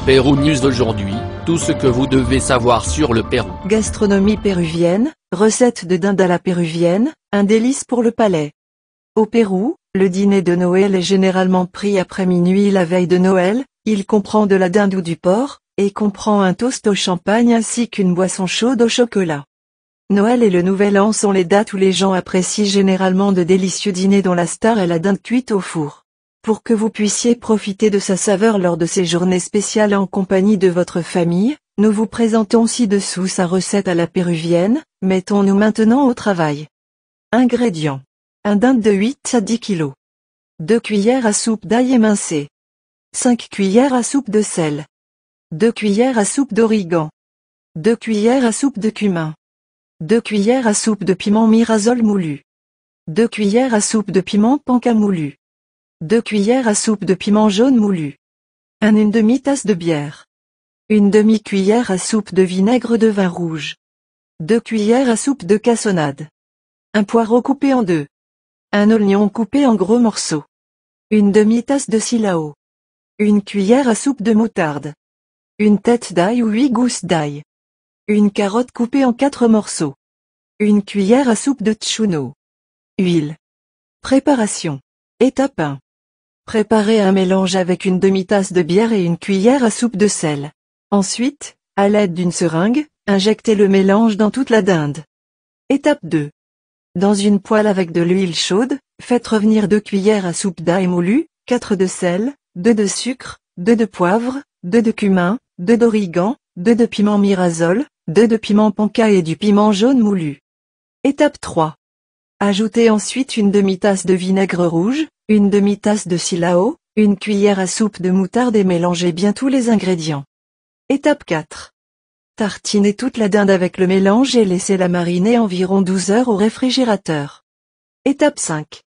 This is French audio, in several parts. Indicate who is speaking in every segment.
Speaker 1: Pérou News aujourd'hui, tout ce que vous devez savoir sur le Pérou.
Speaker 2: Gastronomie péruvienne, recette de dinde à la péruvienne, un délice pour le palais. Au Pérou, le dîner de Noël est généralement pris après minuit la veille de Noël, il comprend de la dinde ou du porc, et comprend un toast au champagne ainsi qu'une boisson chaude au chocolat. Noël et le Nouvel An sont les dates où les gens apprécient généralement de délicieux dîners dont la star est la dinde cuite au four. Pour que vous puissiez profiter de sa saveur lors de ces journées spéciales en compagnie de votre famille, nous vous présentons ci-dessous sa recette à la péruvienne, mettons-nous maintenant au travail. Ingrédients. Un dinde de 8 à 10 kg. 2 cuillères à soupe d'ail émincé. 5 cuillères à soupe de sel. 2 cuillères à soupe d'origan. 2 cuillères à soupe de cumin. 2 cuillères à soupe de piment mirasol moulu. 2 cuillères à soupe de piment panca moulu. 2 cuillères à soupe de piment jaune moulu. Une demi-tasse de bière. Une demi-cuillère à soupe de vinaigre de vin rouge. 2 cuillères à soupe de cassonade. Un poireau coupé en deux. Un oignon coupé en gros morceaux. Une demi-tasse de silao. Une cuillère à soupe de moutarde. Une tête d'ail ou 8 gousses d'ail. Une carotte coupée en 4 morceaux. Une cuillère à soupe de tchuno. Huile. Préparation. Étape 1. Préparez un mélange avec une demi-tasse de bière et une cuillère à soupe de sel. Ensuite, à l'aide d'une seringue, injectez le mélange dans toute la dinde. Étape 2. Dans une poêle avec de l'huile chaude, faites revenir 2 cuillères à soupe d'ail moulu, 4 de sel, 2 de sucre, 2 de poivre, 2 de cumin, 2 d'origan, 2 de piment mirasol, 2 de piment panca et du piment jaune moulu. Étape 3. Ajoutez ensuite une demi-tasse de vinaigre rouge, une demi-tasse de silao, une cuillère à soupe de moutarde et mélangez bien tous les ingrédients. Étape 4. Tartinez toute la dinde avec le mélange et laissez-la mariner environ 12 heures au réfrigérateur. Étape 5.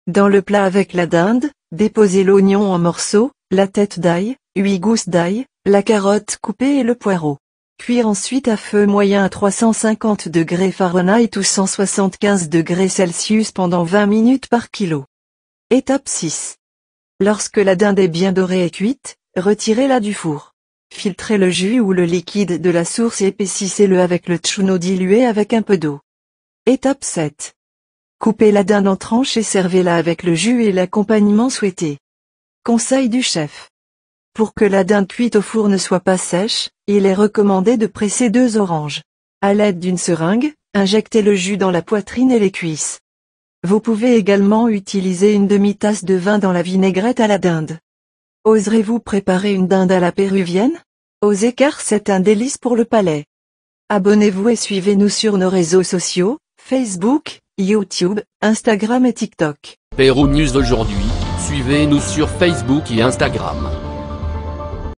Speaker 2: Dans le plat avec la dinde, déposez l'oignon en morceaux, la tête d'ail, 8 gousses d'ail, la carotte coupée et le poireau. Cuire ensuite à feu moyen à 350 degrés Fahrenheit ou 175 degrés Celsius pendant 20 minutes par kilo. Étape 6. Lorsque la dinde est bien dorée et cuite, retirez-la du four. Filtrez le jus ou le liquide de la source et épaississez-le avec le tchuno dilué avec un peu d'eau. Étape 7. Coupez la dinde en tranches et servez-la avec le jus et l'accompagnement souhaité. Conseil du chef. Pour que la dinde cuite au four ne soit pas sèche, il est recommandé de presser 2 oranges. À l'aide d'une seringue, injectez le jus dans la poitrine et les cuisses. Vous pouvez également utiliser une demi-tasse de vin dans la vinaigrette à la dinde. Oserez-vous préparer une dinde à la péruvienne? Osez car c'est un délice pour le palais. Abonnez-vous et suivez-nous sur nos réseaux sociaux, Facebook, YouTube, Instagram et TikTok.
Speaker 1: Pérou News aujourd'hui, suivez-nous sur Facebook et Instagram.